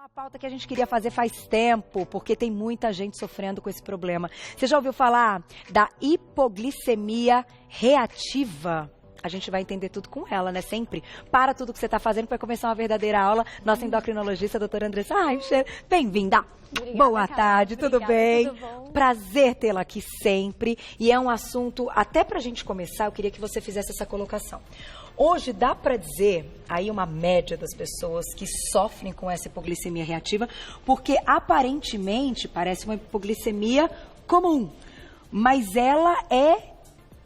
uma pauta que a gente queria fazer faz tempo, porque tem muita gente sofrendo com esse problema. Você já ouviu falar da hipoglicemia reativa? A gente vai entender tudo com ela, né? Sempre. Para tudo que você está fazendo, vai começar uma verdadeira aula. Nossa endocrinologista, a doutora Andressa Reicher. Bem-vinda. Boa tarde, tudo bem? Tudo bom? Prazer tê-la aqui sempre. E é um assunto, até para a gente começar, eu queria que você fizesse essa colocação. Hoje dá para dizer, aí uma média das pessoas que sofrem com essa hipoglicemia reativa, porque aparentemente parece uma hipoglicemia comum, mas ela é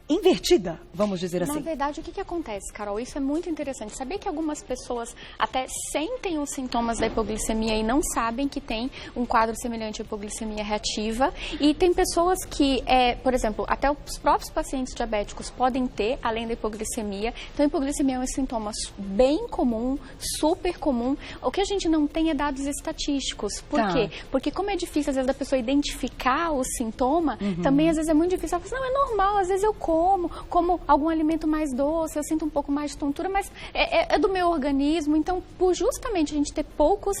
invertida, vamos dizer assim. Na verdade, o que acontece, Carol? Isso é muito interessante. Sabia que algumas pessoas até sentem os sintomas da hipoglicemia e não sabem que tem um quadro semelhante à hipoglicemia reativa. E tem pessoas que, por exemplo, até os próprios pacientes diabéticos podem ter, além da hipoglicemia. Então, a hipoglicemia é um sintoma bem comum, super comum. O que a gente não tem é dados estatísticos. Por quê? Porque como é difícil, às vezes, da pessoa identificar o sintoma, também, às vezes, é muito difícil. Ela fala assim, não, é normal, às vezes eu como algum alimento mais doce, eu sinto um pouco mais de tontura, mas é do meu organismo. Então, por justamente a gente ter poucas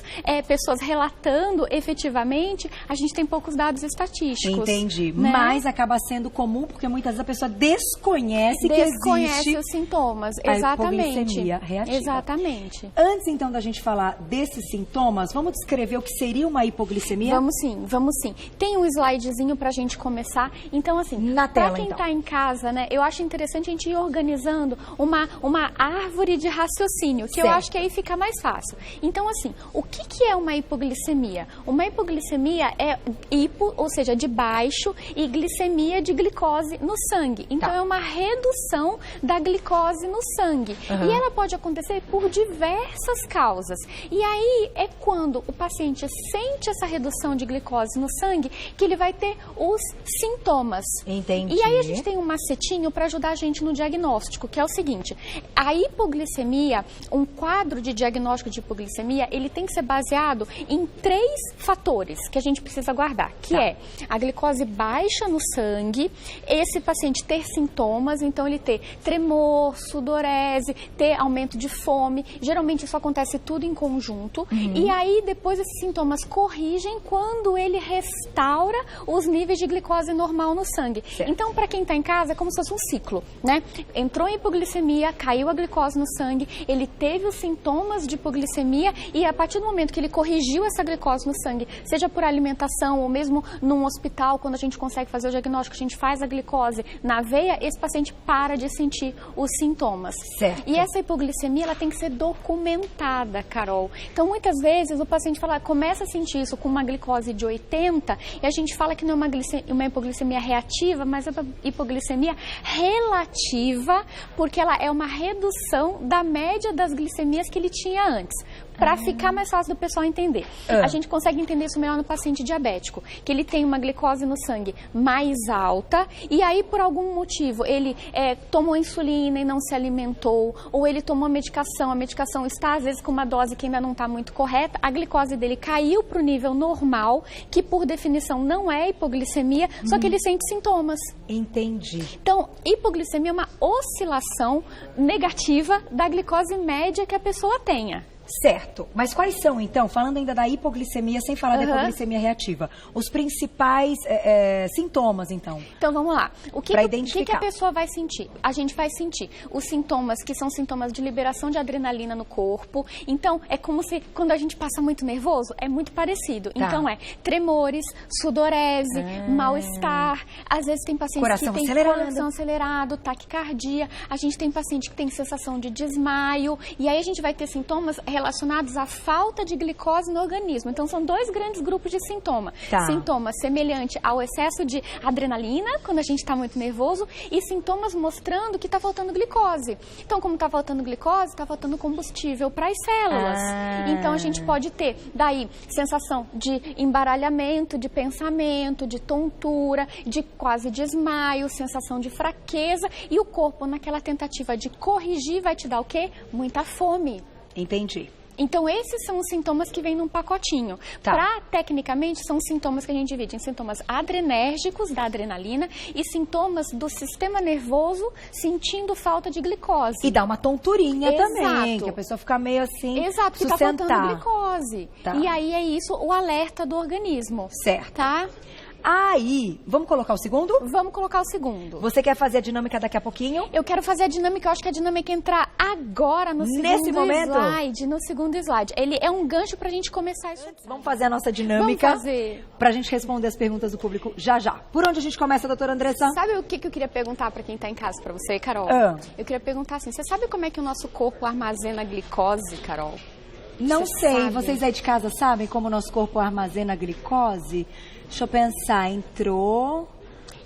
pessoas relatando efetivamente, a gente tem poucos dados estatísticos. Entendi. Né? Mas acaba sendo comum porque muitas vezes a pessoa desconhece que existe os sintomas. A exatamente. hipoglicemia reativa. Exatamente. Antes, então, da gente falar desses sintomas, vamos descrever o que seria uma hipoglicemia? Vamos sim, vamos sim. Tem um slidezinho pra gente começar. Então, assim, na tela, pra quem então. tá em casa, né, eu acho interessante a gente ir organizando uma árvore de raciocínio, que certo. Eu acho que aí fica mais fácil. Então, assim, o que é uma hipoglicemia? Uma hipoglicemia é hipo, ou seja, de baixo, e glicemia de glicose no sangue. Então, é uma redução da glicose no sangue. E ela pode acontecer por diversas causas. E aí é quando o paciente sente essa redução de glicose no sangue que ele vai ter os sintomas. Entendi. E aí a gente tem um macetinho para ajudar a gente no diagnóstico, que é o seguinte: a hipoglicemia, um quadro de diagnóstico de hipoglicemia, ele tem que ser baseado em 3 fatores que a gente precisa guardar, que é a glicose baixa no sangue, esse paciente ter sintomas, então ele ter tremor, sudorese, ter aumento de fome, geralmente isso acontece tudo em conjunto, e aí depois esses sintomas corrigem quando ele restaura os níveis de glicose normal no sangue. Certo. Então, para quem está em casa, é como se fosse um ciclo, né? Entrou em hipoglicemia, caiu a glicose no sangue, ele teve os sintomas de hipoglicemia e a partir do momento que ele corrigiu essa glicose no sangue, seja por alimentação ou mesmo num hospital, quando a gente consegue fazer o diagnóstico, a gente faz a glicose na veia, esse paciente para de sentir os sintomas. Certo. E essa hipoglicemia, ela tem que ser documentada, Carol. Então, muitas vezes, o paciente começa a sentir isso com uma glicose de 80 e a gente fala que não é uma hipoglicemia reativa, mas é uma hipoglicemia relativa, porque ela é uma redução da média das glicemias que ele tinha antes. Para ficar mais fácil do pessoal entender. A gente consegue entender isso melhor no paciente diabético, que ele tem uma glicose no sangue mais alta e aí por algum motivo ele tomou insulina e não se alimentou, ou ele tomou a medicação está às vezes com uma dose que ainda não está muito correta, a glicose dele caiu para o nível normal, que por definição não é hipoglicemia, só que ele sente sintomas. Entendi. Então, hipoglicemia é uma oscilação negativa da glicose média que a pessoa tenha. Certo. Mas quais são, então, falando ainda da hipoglicemia, sem falar da hipoglicemia reativa, os principais sintomas, então? Então, vamos lá. O que a pessoa vai sentir? A gente vai sentir os sintomas que são sintomas de liberação de adrenalina no corpo. Então, é como se, quando a gente passa muito nervoso, é muito parecido. Então, tremores, sudorese, mal-estar. Às vezes tem pacientes que têm coração acelerado, taquicardia. A gente tem paciente que tem sensação de desmaio. E aí a gente vai ter sintomas relacionados à falta de glicose no organismo. Então, são 2 grandes grupos de sintomas. Sintomas semelhantes ao excesso de adrenalina, quando a gente está muito nervoso, e sintomas mostrando que está faltando glicose. Então, como está faltando glicose, está faltando combustível para as células. Então, a gente pode ter, daí, sensação de embaralhamento, de pensamento, de tontura, de quase desmaio, sensação de fraqueza, e o corpo, naquela tentativa de corrigir, vai te dar o quê? Muita fome. Entendi. Então, esses são os sintomas que vêm num pacotinho. Tecnicamente, são sintomas que a gente divide em sintomas adrenérgicos, da adrenalina, e sintomas do sistema nervoso sentindo falta de glicose. E dá uma tonturinha também, que a pessoa fica meio assim, exato, que tá faltando glicose. E aí é isso, o alerta do organismo. Certo. Tá? Aí, vamos colocar o segundo? Vamos colocar o segundo. Você quer fazer a dinâmica daqui a pouquinho? Eu quero fazer a dinâmica, eu acho que a dinâmica entrar agora no segundo slide. No segundo slide. Ele é um gancho pra gente começar isso. Vamos fazer a nossa dinâmica. Vamos fazer. Pra gente responder as perguntas do público já. Por onde a gente começa, doutora Andressa? Sabe o que eu queria perguntar pra quem tá em casa, pra você, Carol? Eu queria perguntar assim, você sabe como é que o nosso corpo armazena glicose, Carol? Não sei. Vocês aí de casa sabem como o nosso corpo armazena glicose? Deixa eu pensar, entrou...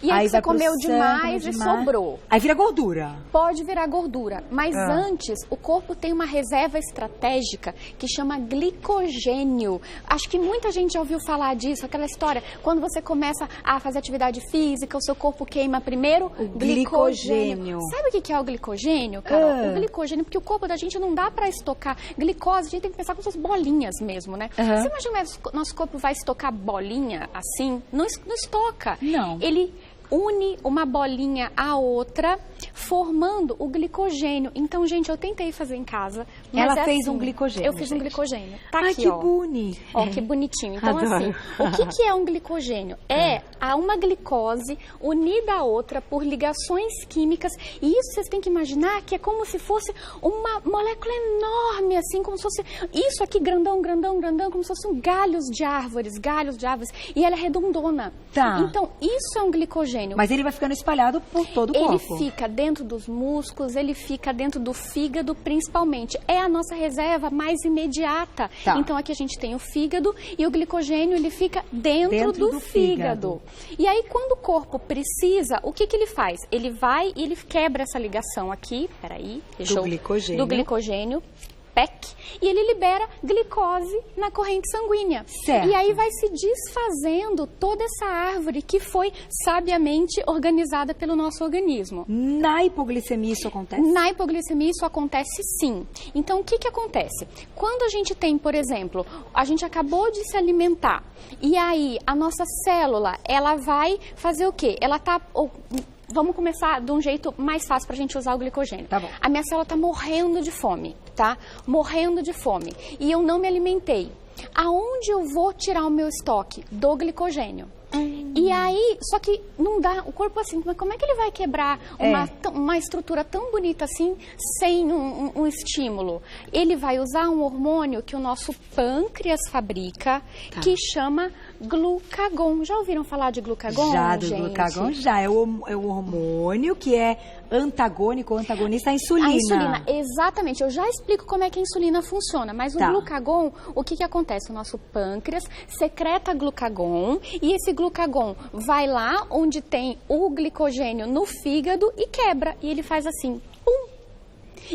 E aí você comeu demais e sobrou. Aí vira gordura. Pode virar gordura. Mas antes, o corpo tem uma reserva estratégica que chama glicogênio. Acho que muita gente já ouviu falar disso, aquela história. Quando você começa a fazer atividade física, o seu corpo queima primeiro o glicogênio. Sabe o que é o glicogênio, Carol? O glicogênio, porque o corpo da gente não dá pra estocar glicose. A gente tem que pensar com suas bolinhas mesmo, né? Você imagina que nosso corpo vai estocar bolinha assim? Não estoca. Não. Ele une uma bolinha à outra, formando o glicogênio. Então, gente, eu tentei fazer em casa. Mas ela fez um glicogênio. Eu fiz um glicogênio. Tá aqui, que boni. Ó, que bonitinho. Então, assim, o que é um glicogênio? É uma glicose unida à outra por ligações químicas. E isso vocês têm que imaginar que é como se fosse uma molécula enorme, assim, como se fosse isso aqui, grandão, como se fossem galhos de árvores. E ela é redondona. Então, isso é um glicogênio. Mas ele vai ficando espalhado por todo o corpo. Ele fica dentro dos músculos, ele fica dentro do fígado, principalmente. É a nossa reserva mais imediata. Então, aqui a gente tem o fígado e o glicogênio, ele fica dentro do fígado. E aí, quando o corpo precisa, o que ele faz? Ele vai e ele quebra essa ligação aqui, do glicogênio. E ele libera glicose na corrente sanguínea. Certo. E aí vai se desfazendo toda essa árvore que foi sabiamente organizada pelo nosso organismo. Na hipoglicemia isso acontece? Na hipoglicemia isso acontece sim. Então o que acontece? Quando a gente tem, por exemplo, a gente acabou de se alimentar e aí a nossa célula, ela vai fazer o quê? Ela tá... Vamos começar de um jeito mais fácil pra gente usar o glicogênio. Tá bom. A minha célula tá morrendo de fome, tá? Morrendo de fome. E eu não me alimentei. Aonde eu vou tirar o meu estoque do glicogênio? E aí, só que não dá, o corpo assim, mas como é que ele vai quebrar uma estrutura tão bonita assim, sem um estímulo? Ele vai usar um hormônio que o nosso pâncreas fabrica, que chama glucagon. Já ouviram falar de glucagon, já, do gente? glucagon já. É o hormônio que é antagonista à insulina. A insulina, exatamente. Eu já explico como é que a insulina funciona, mas o glucagon, o que acontece? O nosso pâncreas secreta glucagon e esse glucagon vai lá onde tem o glicogênio no fígado e quebra. E ele faz assim, pum!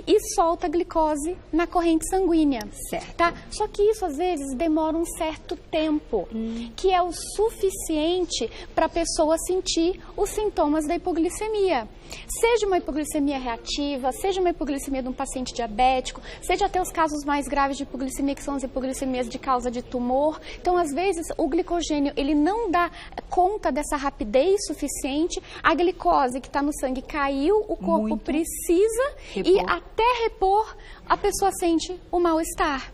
E solta a glicose na corrente sanguínea. Certo. Tá? Só que isso, às vezes, demora um certo tempo, que é o suficiente para a pessoa sentir os sintomas da hipoglicemia. Seja uma hipoglicemia reativa, seja uma hipoglicemia de um paciente diabético, seja até os casos mais graves de hipoglicemia, que são as hipoglicemias de causa de tumor. Então, às vezes, o glicogênio, ele não dá conta dessa rapidez suficiente, a glicose que está no sangue caiu, o corpo precisa e até repor, a pessoa sente o mal-estar.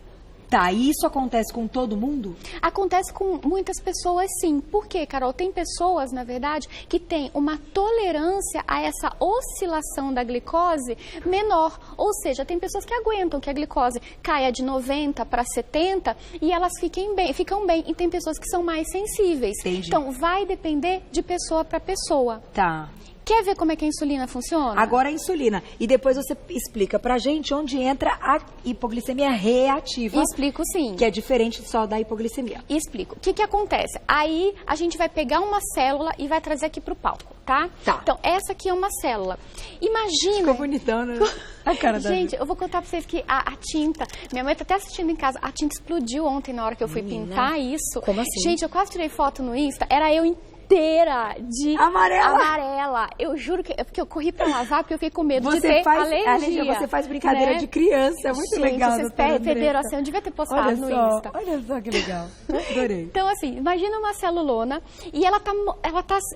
Tá, e isso acontece com todo mundo? Acontece com muitas pessoas, sim. Por quê, Carol? Tem pessoas, na verdade, que têm uma tolerância a essa oscilação da glicose menor. Ou seja, tem pessoas que aguentam que a glicose caia de 90 para 70 e elas ficam bem. E tem pessoas que são mais sensíveis. Entendi. Então, vai depender de pessoa para pessoa. Tá. Quer ver como é que a insulina funciona? Agora a insulina. E depois você explica pra gente onde entra a hipoglicemia reativa. Explico sim. Que é diferente só da hipoglicemia. Explico. O que acontece? Aí a gente vai pegar uma célula e vai trazer aqui pro palco, tá? Tá. Então, essa aqui é uma célula. Imagina... Ficou bonitão, né? A cara da gente, eu vou contar pra vocês que a tinta... Minha mãe tá até assistindo em casa. A tinta explodiu ontem na hora que eu fui pintar isso. Como assim? Gente, eu quase tirei foto no Insta. Era eu inteira de amarela. Eu juro que porque eu corri pra lavar, porque eu fiquei com medo de ter alergia. Você faz brincadeira de criança, é muito legal. Vocês perderam assim, eu devia ter postado no Insta. Olha só que legal, adorei. Então assim, imagina uma celulona e ela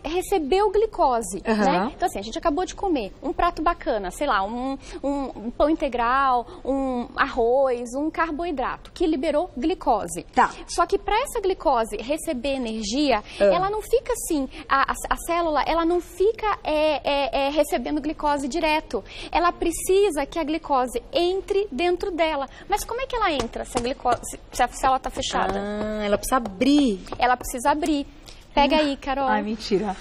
recebeu glicose, né? Então assim, a gente acabou de comer um prato bacana, sei lá, um pão integral, um arroz, um carboidrato, que liberou glicose. Tá. Só que para essa glicose receber energia, ela não fica assim, a célula, ela não fica recebendo glicose direto. Ela precisa que a glicose entre dentro dela. Mas como é que ela entra se a célula está fechada? Ela precisa abrir. Ela precisa abrir. Pega aí, Carol. Ai, mentira.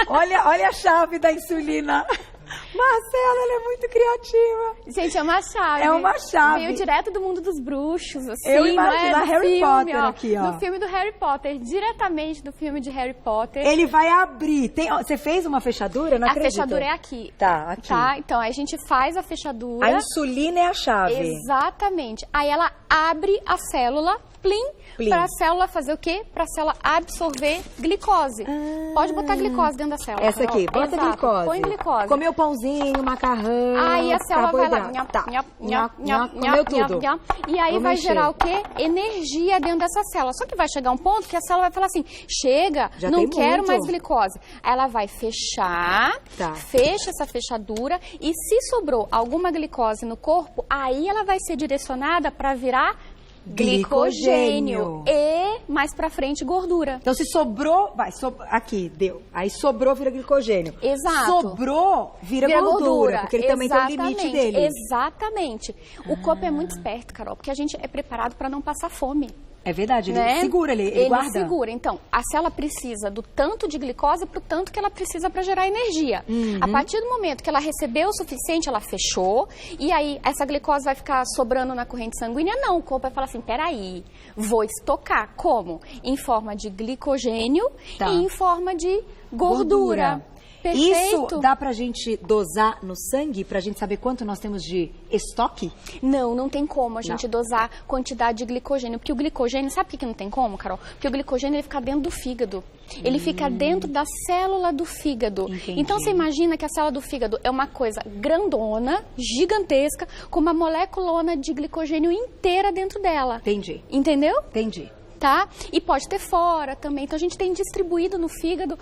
Olha a chave da insulina. Marcela, ela é muito criativa. Gente, é uma chave. É uma chave. Veio direto do mundo dos bruxos, assim. Eu imagino a Harry Potter ó, aqui, ó. Do filme do Harry Potter, diretamente do filme de Harry Potter. Ele vai abrir. Você fez uma fechadura? Não acredito. A fechadura é aqui. Tá, aqui. Tá, então a gente faz a fechadura. A insulina é a chave. Exatamente. Aí ela abre a célula, plim. Para a célula fazer o quê? Para a célula absorver glicose. Pode botar glicose dentro da célula. Essa aqui, bota glicose. Põe glicose. Comeu pãozinho, macarrão. Aí a célula vai lá. Comeu tudo. E aí vai gerar o quê? Energia dentro dessa célula. Só que vai chegar um ponto que a célula vai falar assim, chega, não quero mais glicose. Aí ela vai fechar, fecha essa fechadura e se sobrou alguma glicose no corpo, aí ela vai ser direcionada para virar glicogênio e mais pra frente gordura. Então se sobrou, aqui, deu. Aí sobrou, vira glicogênio. Exato. Sobrou, vira gordura, porque ele também tem o limite dele. Exatamente. O corpo é muito esperto, Carol, porque a gente é preparado para não passar fome. É verdade, ele segura, ele guarda. Ele segura. Então, a célula precisa do tanto de glicose pro tanto que ela precisa para gerar energia. A partir do momento que ela recebeu o suficiente, ela fechou, e aí essa glicose vai ficar sobrando na corrente sanguínea? Não, o corpo vai falar assim, peraí, vou estocar. Como? Em forma de glicogênio e em forma de gordura. Perfeito. Isso dá pra gente dosar no sangue, pra gente saber quanto nós temos de estoque? Não tem como a gente dosar quantidade de glicogênio. Porque o glicogênio, sabe por que não tem como, Carol? Porque o glicogênio ele fica dentro do fígado. Ele fica dentro da célula do fígado. Entendi. Então você imagina que a célula do fígado é uma coisa grandona, gigantesca, com uma moleculona de glicogênio inteira dentro dela. Entendi. Entendeu? Entendi. Tá? E pode ter fora também. Então a gente tem distribuído no fígado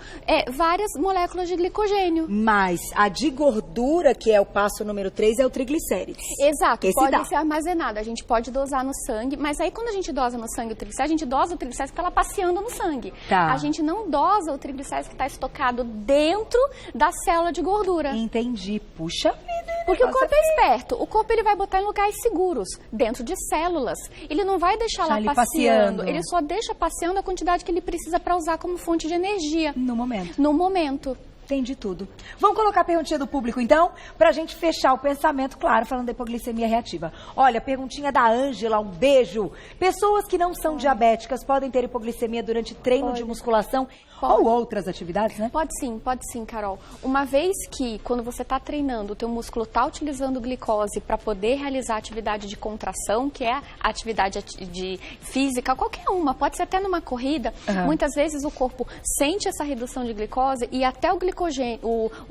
várias moléculas de glicogênio. Mas a de gordura, que é o passo número 3, é o triglicérides. Exato, pode ser armazenado. A gente pode dosar no sangue, mas aí quando a gente dosa no sangue o triglicérides, a gente dosa o triglicérides que está lá passeando no sangue. Tá. A gente não dosa o triglicérides que está estocado dentro da célula de gordura. Entendi. Puxa vida. Porque o corpo é esperto. O corpo ele vai botar em lugares seguros, dentro de células. Ele não vai deixar lá passeando. Ele só deixa passeando a quantidade que ele precisa para usar como fonte de energia. No momento. No momento. Entendi tudo. Vamos colocar a perguntinha do público, então, pra gente fechar o pensamento, claro, falando da hipoglicemia reativa. Olha, perguntinha da Ângela, um beijo. Pessoas que não são diabéticas podem ter hipoglicemia durante treino de musculação ou outras atividades, né? Pode sim, Carol. Uma vez que, quando você está treinando, o teu músculo está utilizando glicose para poder realizar a atividade de contração, que é a atividade de física, qualquer uma, pode ser até numa corrida, muitas vezes o corpo sente essa redução de glicose e até o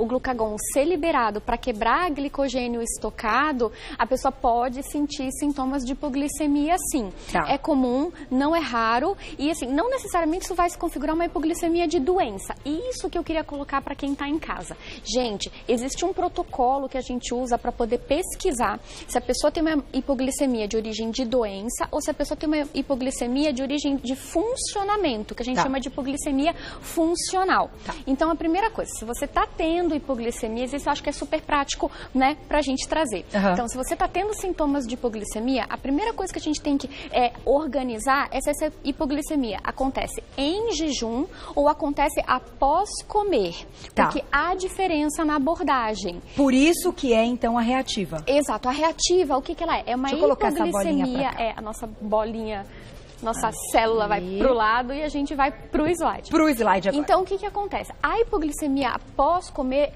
glucagon ser liberado para quebrar glicogênio estocado, a pessoa pode sentir sintomas de hipoglicemia sim. É comum, não é raro e assim, não necessariamente isso vai se configurar uma hipoglicemia de doença. E isso que eu queria colocar para quem está em casa. Gente, existe um protocolo que a gente usa para poder pesquisar se a pessoa tem uma hipoglicemia de origem de doença ou se a pessoa tem uma hipoglicemia de origem de funcionamento, que a gente chama de hipoglicemia funcional. Então, a primeira coisa, se você está tendo hipoglicemia, isso eu acho que é super prático, né, para a gente trazer. Então, se você está tendo sintomas de hipoglicemia, a primeira coisa que a gente tem que organizar é se essa hipoglicemia acontece em jejum ou acontece após comer, porque há diferença na abordagem. Por isso que é, então, a reativa. Exato, a reativa, o que ela é? É uma hipoglicemia, a nossa bolinha, nossa célula vai pro lado e a gente vai pro slide. Pro slide agora. Então, o que acontece? A hipoglicemia após comer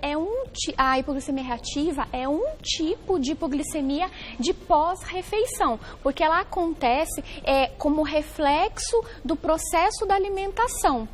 a hipoglicemia reativa é um tipo de hipoglicemia de pós-refeição, porque ela acontece como reflexo do processo da alimentação.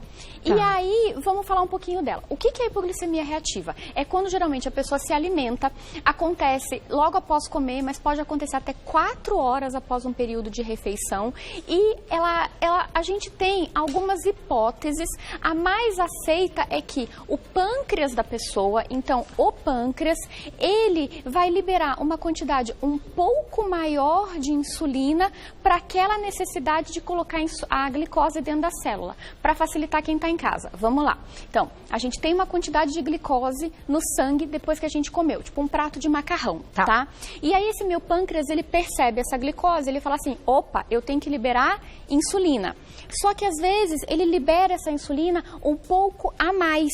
E aí, vamos falar um pouquinho dela. O que é a hipoglicemia reativa? É quando geralmente a pessoa se alimenta, acontece logo após comer, mas pode acontecer até 4 horas após um período de refeição. E a gente tem algumas hipóteses. A mais aceita é que o pâncreas da pessoa, então o pâncreas, ele vai liberar uma quantidade um pouco maior de insulina para aquela necessidade de colocar a glicose dentro da célula, para facilitar quem está em casa. Vamos lá. Então, a gente tem uma quantidade de glicose no sangue depois que a gente comeu, tipo um prato de macarrão, tá? E aí esse meu pâncreas, ele percebe essa glicose, ele fala assim, opa, eu tenho que liberar insulina. Só que às vezes ele libera essa insulina um pouco a mais.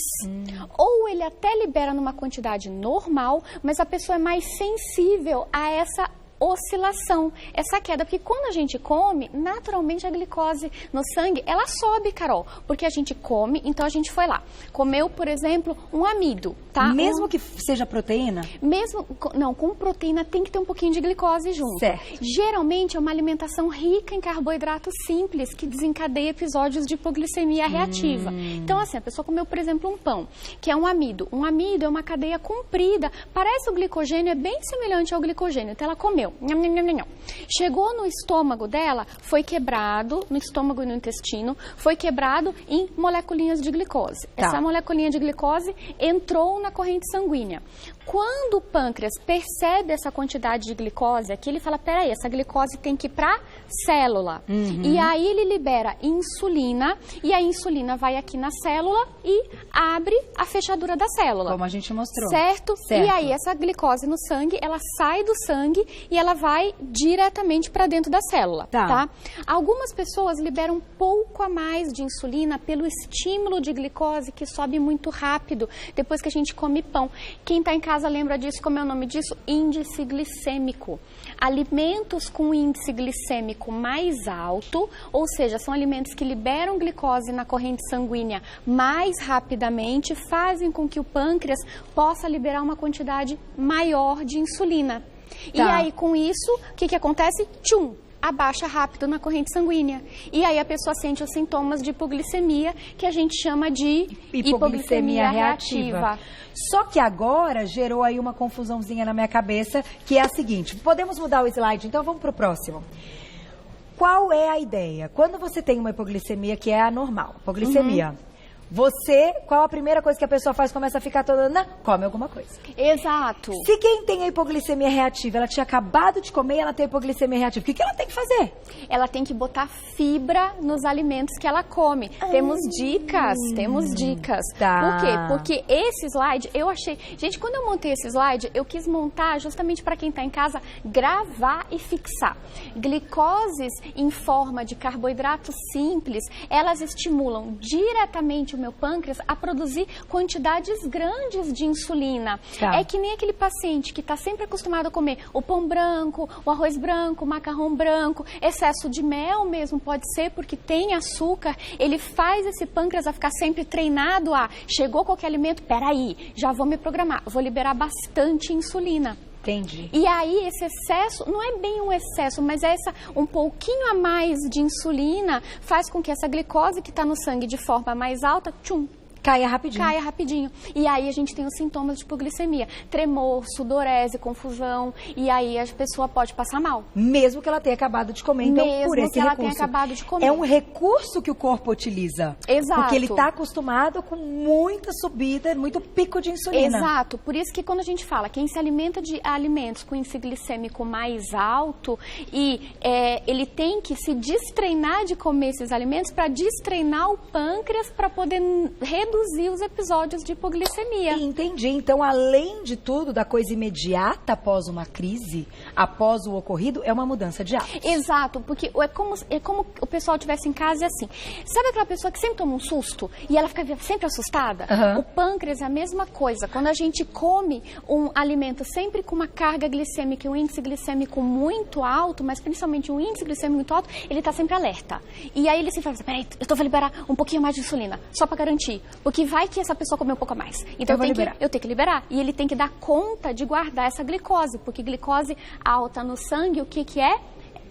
Ou ele até libera numa quantidade normal, mas a pessoa é mais sensível a essa oscilação, essa queda, porque quando a gente come, naturalmente a glicose no sangue, ela sobe, Carol, porque a gente come, então a gente foi lá, comeu, por exemplo, um amido, tá? Mesmo que seja proteína? Mesmo, não, com proteína tem que ter um pouquinho de glicose junto. Certo. Geralmente é uma alimentação rica em carboidrato simples que desencadeia episódios de hipoglicemia reativa. Então, assim, a pessoa comeu, por exemplo, um pão, que é um amido. Um amido é uma cadeia comprida, parece o glicogênio, é bem semelhante ao glicogênio, então ela comeu. Chegou no estômago dela, foi quebrado, no estômago e no intestino, foi quebrado em moleculinhas de glicose. Essa moleculinha de glicose entrou na corrente sanguínea. Quando o pâncreas percebe essa quantidade de glicose aqui, ele fala, peraí, essa glicose tem que ir para célula. E aí ele libera insulina, e a insulina vai aqui na célula e abre a fechadura da célula. Como a gente mostrou. Certo? E aí essa glicose no sangue, ela sai do sangue e ela vai diretamente para dentro da célula, tá? Algumas pessoas liberam um pouco a mais de insulina pelo estímulo de glicose que sobe muito rápido depois que a gente come pão. Quem está em casa lembra disso, como é o nome disso? Índice glicêmico. Alimentos com índice glicêmico mais alto, ou seja, são alimentos que liberam glicose na corrente sanguínea mais rapidamente, fazem com que o pâncreas possa liberar uma quantidade maior de insulina. E aí, com isso, o que acontece? Tchum! Abaixa rápido na corrente sanguínea. E aí a pessoa sente os sintomas de hipoglicemia, que a gente chama de hipoglicemia reativa. Só que agora gerou aí uma confusãozinha na minha cabeça, que é a seguinte, podemos mudar o slide, então vamos para o próximo. Qual é a ideia? Quando você tem uma hipoglicemia que é anormal, hipoglicemia, qual a primeira coisa que a pessoa faz? Começa a ficar toda, come alguma coisa. Exato. Se quem tem a hipoglicemia reativa, ela tinha acabado de comer e ela tem hipoglicemia reativa, o que ela tem que fazer? Ela tem que botar fibra nos alimentos que ela come. Temos dicas. Por quê? Porque esse slide, eu achei... Gente, quando eu montei esse slide, eu quis montar justamente para quem está em casa, gravar e fixar. Glicoses em forma de carboidrato simples, elas estimulam diretamente o meu pâncreas a produzir quantidades grandes de insulina. É que nem aquele paciente que está sempre acostumado a comer o pão branco, o arroz branco, o macarrão branco, excesso de mel mesmo pode ser, porque tem açúcar, ele faz esse pâncreas a ficar sempre treinado a, chegou qualquer alimento, peraí, já vou me programar, vou liberar bastante insulina. Entendi. E aí esse excesso, não é bem um excesso, mas um pouquinho a mais de insulina faz com que essa glicose que está no sangue de forma mais alta, caia rapidinho. Caia rapidinho. E aí a gente tem os sintomas de hipoglicemia. Tremor, sudorese, confusão. E aí a pessoa pode passar mal. Mesmo que ela tenha acabado de comer. Então, mesmo por esse que ela recurso. tenha acabado de comer. É um recurso que o corpo utiliza. Exato. Porque ele está acostumado com muita subida, muito pico de insulina. Exato. Por isso que quando a gente fala, quem se alimenta de alimentos com índice glicêmico mais alto, e ele tem que se destreinar de comer esses alimentos para destreinar o pâncreas para poder reduzir os episódios de hipoglicemia. Entendi. Então, além de tudo, da coisa imediata após uma crise, após o ocorrido, é uma mudança de hábitos. Exato, porque é como o pessoal estivesse em casa e assim. Sabe aquela pessoa que sempre toma um susto e ela fica sempre assustada? O pâncreas é a mesma coisa. Quando a gente come um alimento sempre com uma carga glicêmica e um índice glicêmico muito alto, mas principalmente um índice glicêmico muito alto, ele está sempre alerta. E aí ele se fala assim, peraí, eu vou liberar um pouquinho mais de insulina, só para garantir. Porque vai que essa pessoa comeu um pouco a mais. Então eu tenho que liberar. E ele tem que dar conta de guardar essa glicose, porque glicose alta no sangue, o que é?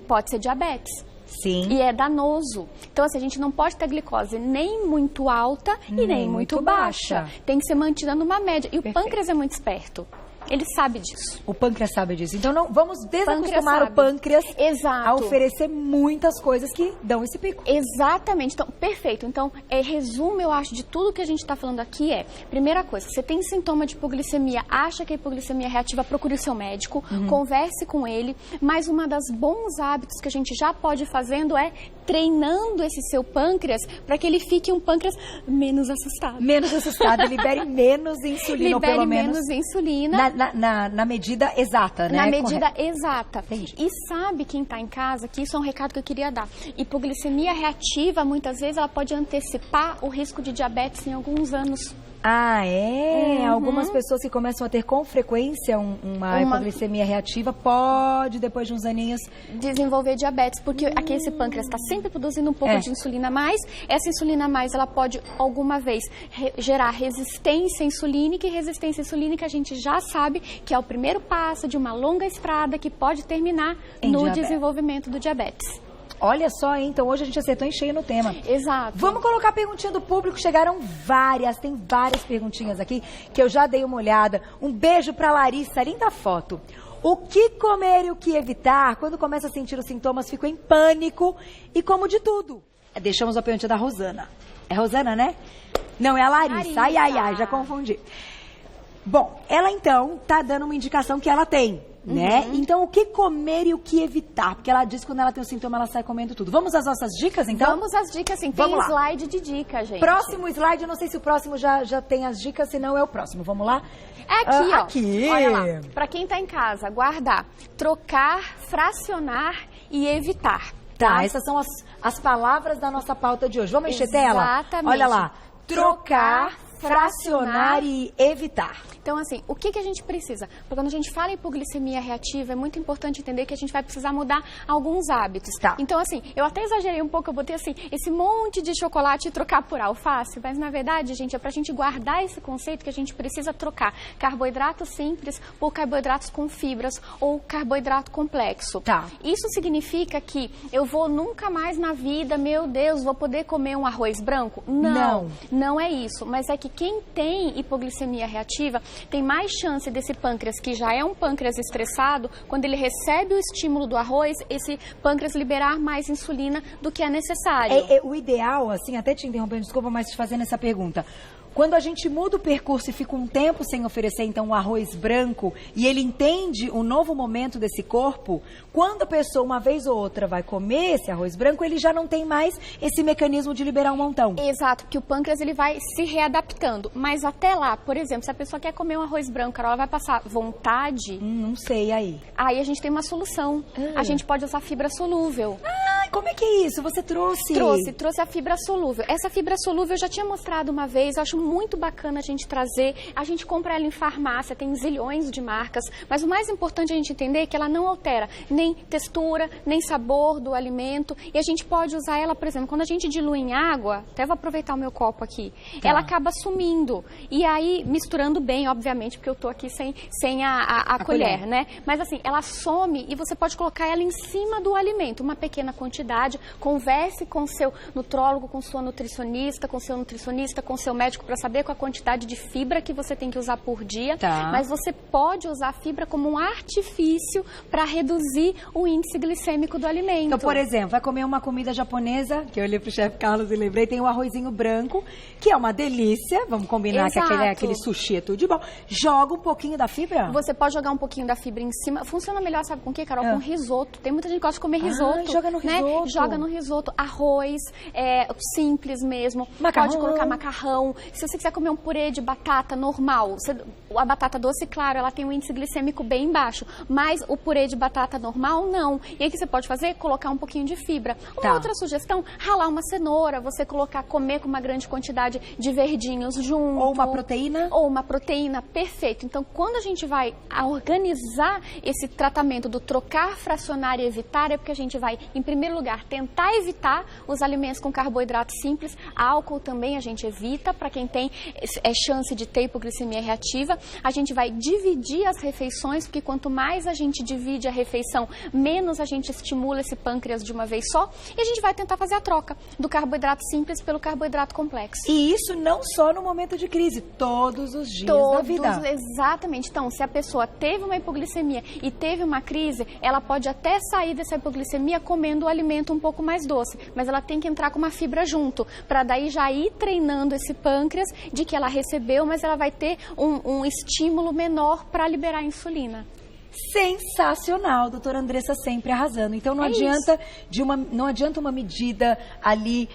Pode ser diabetes. Sim. E é danoso. Então, assim, a gente não pode ter glicose nem muito alta e nem muito baixa. Tem que ser mantida numa média. E o pâncreas é muito esperto. Ele sabe disso. O pâncreas sabe disso. Então, não vamos desacostumar o pâncreas a oferecer muitas coisas que dão esse pico. Exatamente. Então, perfeito. Então, resumo, eu acho, de tudo que a gente está falando aqui primeira coisa, você tem sintoma de hipoglicemia, acha que a hipoglicemia é reativa, procure o seu médico, converse com ele. Mas uma das bons hábitos que a gente já pode ir fazendo é treinando esse seu pâncreas para que ele fique um pâncreas menos assustado. Menos assustado, libere menos insulina, ou pelo menos... menos insulina. Na medida exata, né? Na medida exata. Entendi. E sabe quem está em casa, que isso é um recado que eu queria dar. Hipoglicemia reativa, muitas vezes, ela pode antecipar o risco de diabetes em alguns anos. Ah, é? Algumas pessoas que começam a ter com frequência uma hipoglicemia reativa pode, depois de uns aninhos... desenvolver diabetes, porque aqui esse pâncreas está sempre produzindo um pouco de insulina a mais. Essa insulina a mais, ela pode, alguma vez, gerar resistência insulínica, e resistência insulínica a gente já sabe que é o primeiro passo de uma longa estrada que pode terminar no desenvolvimento do diabetes. Olha só, hein? Então hoje a gente acertou em cheio no tema. Exato. Vamos colocar a perguntinha do público, chegaram várias, tem várias perguntinhas aqui que eu já dei uma olhada. Um beijo pra Larissa, linda foto. O que comer e o que evitar? Quando começa a sentir os sintomas, fico em pânico e como de tudo. Deixamos a pergunta da Rosana. É Rosana, né? Não, é a Larissa. Ai, já confundi. Bom, ela então tá dando uma indicação que ela tem. Né? Então, o que comer e o que evitar? Porque ela diz que quando ela tem o sintoma, ela sai comendo tudo. Vamos às nossas dicas, então? Vamos às dicas, sim. Tem slide de dica, gente. Próximo slide, eu não sei se o próximo já tem as dicas, se não é o próximo. Vamos lá? É aqui, ó. Aqui. Olha lá. Pra quem tá em casa, guardar, trocar, fracionar e evitar. Tá, essas são as palavras da nossa pauta de hoje. Vamos encher tela? Exatamente. Olha lá. Trocar, fracionar e evitar. Então, assim, o que a gente precisa? Porque quando a gente fala em hipoglicemia reativa, é muito importante entender que a gente vai precisar mudar alguns hábitos. Tá. Então, assim, eu até exagerei um pouco, eu botei, assim, esse monte de chocolate e trocar por alface, mas, na verdade, gente, é pra gente guardar esse conceito que a gente precisa trocar carboidratos simples por carboidratos com fibras ou carboidrato complexo. Tá. Isso significa que eu vou nunca mais na vida, meu Deus, vou poder comer um arroz branco? Não é isso. Mas é que quem tem hipoglicemia reativa tem mais chance desse pâncreas, que já é um pâncreas estressado, quando ele recebe o estímulo do arroz, esse pâncreas liberar mais insulina do que é necessário. O ideal, assim, até te interrompendo, desculpa, mas te fazendo essa pergunta. Quando a gente muda o percurso e fica um tempo sem oferecer, então, um arroz branco, e ele entende o novo momento desse corpo, quando a pessoa, uma vez ou outra, vai comer esse arroz branco, ele já não tem mais esse mecanismo de liberar um montão. Exato, porque o pâncreas, ele vai se readaptando. Mas até lá, por exemplo, se a pessoa quer comer um arroz branco, Carol, ela vai passar vontade... Não sei, aí. Aí a gente tem uma solução. A gente pode usar fibra solúvel. Como é que é isso? Você trouxe? Trouxe a fibra solúvel. Essa fibra solúvel eu já tinha mostrado uma vez, eu acho muito bacana a gente trazer. A gente compra ela em farmácia, tem zilhões de marcas, mas o mais importante a gente entender é que ela não altera nem textura, nem sabor do alimento, e a gente pode usar ela, por exemplo, quando a gente dilui em água, até vou aproveitar o meu copo aqui, ela acaba sumindo, e aí misturando bem, obviamente, porque eu tô aqui sem a colher, né? Mas assim, ela some e você pode colocar ela em cima do alimento, uma pequena quantidade, converse com o seu nutrólogo, com sua nutricionista, com seu nutricionista, com seu médico para saber qual a quantidade de fibra que você tem que usar por dia, mas você pode usar a fibra como um artifício para reduzir o índice glicêmico do alimento. Então, por exemplo, vai comer uma comida japonesa, que eu olhei pro chefe Carlos e lembrei, tem o arrozinho branco, que é uma delícia, vamos combinar que aquele sushi é tudo de bom. Joga um pouquinho da fibra? Você pode jogar um pouquinho da fibra em cima. Funciona melhor, sabe com o quê, Carol? Com risoto. Tem muita gente que gosta de comer risoto. Joga no risoto. Né? Joga no risoto. Arroz, simples mesmo. Macarrão. Pode colocar macarrão. Se você quiser comer um purê de batata normal, a batata doce, claro, ela tem um índice glicêmico bem baixo, mas o purê de batata normal, não. E aí o que você pode fazer? Colocar um pouquinho de fibra. Uma outra sugestão, ralar uma cenoura, você comer com uma grande quantidade de verdinhos junto. Ou uma proteína. Ou uma proteína, perfeito. Então, quando a gente vai organizar esse tratamento do trocar, fracionar e evitar, é porque a gente vai, em primeiro lugar, tentar evitar os alimentos com carboidrato simples. Álcool também a gente evita, para quem tem chance de ter hipoglicemia reativa. A gente vai dividir as refeições, porque quanto mais a gente divide a refeição, menos a gente estimula esse pâncreas de uma vez só. E a gente vai tentar fazer a troca do carboidrato simples pelo carboidrato complexo. E isso não só no momento de crise, todos os dias da vida. Exatamente. Então, se a pessoa teve uma hipoglicemia e teve uma crise, ela pode até sair dessa hipoglicemia comendo o alimento um pouco mais doce, mas ela tem que entrar com uma fibra junto, para daí já ir treinando esse pâncreas de que ela recebeu, mas ela vai ter um estímulo menor para liberar a insulina. Sensacional, doutora Andressa sempre arrasando. Então não adianta uma medida ali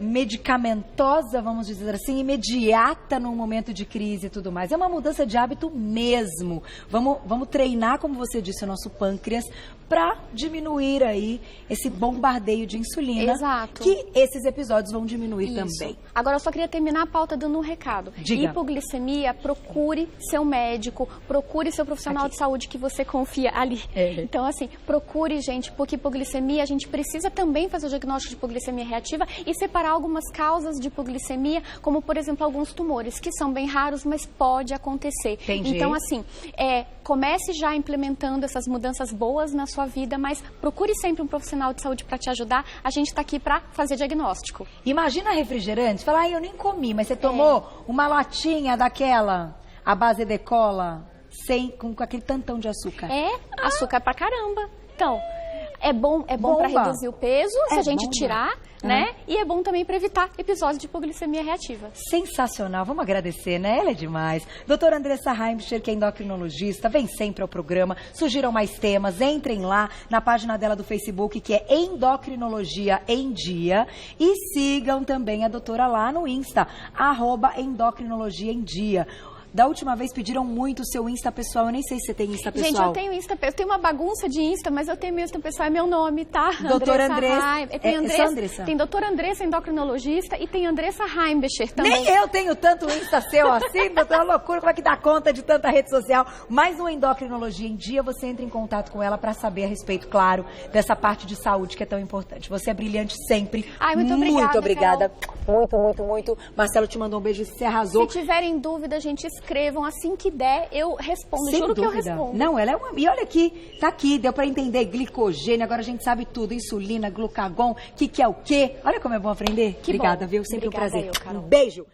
medicamentosa, vamos dizer assim, imediata num momento de crise e tudo mais. É uma mudança de hábito mesmo. Vamos treinar, como você disse, o nosso pâncreas para diminuir aí esse bombardeio de insulina. Exato. Que esses episódios vão diminuir também. Agora, eu só queria terminar a pauta dando um recado. Diga. Hipoglicemia, procure seu médico, procure seu profissional de saúde que você confia ali. Então, assim, procure, gente, porque hipoglicemia, a gente precisa também fazer o diagnóstico de hipoglicemia reativa e separar algumas causas de hipoglicemia, como, por exemplo, alguns tumores, que são bem raros, mas pode acontecer. Entendi. Então, assim, comece já implementando essas mudanças boas na sua vida, mas procure sempre um profissional de saúde para te ajudar. A gente está aqui para fazer diagnóstico. Imagina refrigerante, fala, eu nem comi, mas você tomou uma latinha daquela, a base de cola, com aquele tantão de açúcar. Açúcar pra caramba. Então, é bom para reduzir o peso, se a gente tirar, né? E é bom também para evitar episódios de hipoglicemia reativa. Sensacional, vamos agradecer, né? Ela é demais. Doutora Andressa Heimscher, que é endocrinologista, vem sempre ao programa, sugiram mais temas, entrem lá na página dela do Facebook, que é Endocrinologia em Dia, e sigam também a doutora lá no Insta, @endocrinologia em dia. Da última vez pediram muito o seu Insta pessoal. Eu nem sei se você tem Insta pessoal. Gente, eu tenho Insta pessoal. Eu tenho uma bagunça de Insta, mas eu tenho meu Insta pessoal. É meu nome, tá? Doutora Andressa. Tem doutora Andressa, endocrinologista, e tem Andressa Heimbecher também. Nem eu tenho tanto Insta seu assim, doutora, loucura. Como é que dá conta de tanta rede social? Mas no Endocrinologia em Dia, você entra em contato com ela para saber a respeito, claro, dessa parte de saúde que é tão importante. Você é brilhante sempre. Ai, muito obrigada. Muito obrigada. Muito. Marcelo te mandou um beijo, você arrasou. Se tiverem dúvida, gente, escrevam, assim que der, eu respondo. Sem Juro dúvida. Que eu respondo. Não, ela é uma... E olha aqui, tá aqui, deu pra entender glicogênio, agora a gente sabe tudo, insulina, glucagon, que é o quê? Olha como é bom aprender. Que Obrigada, bom. viu? Sempre Obrigada um prazer. Carol. Um beijo.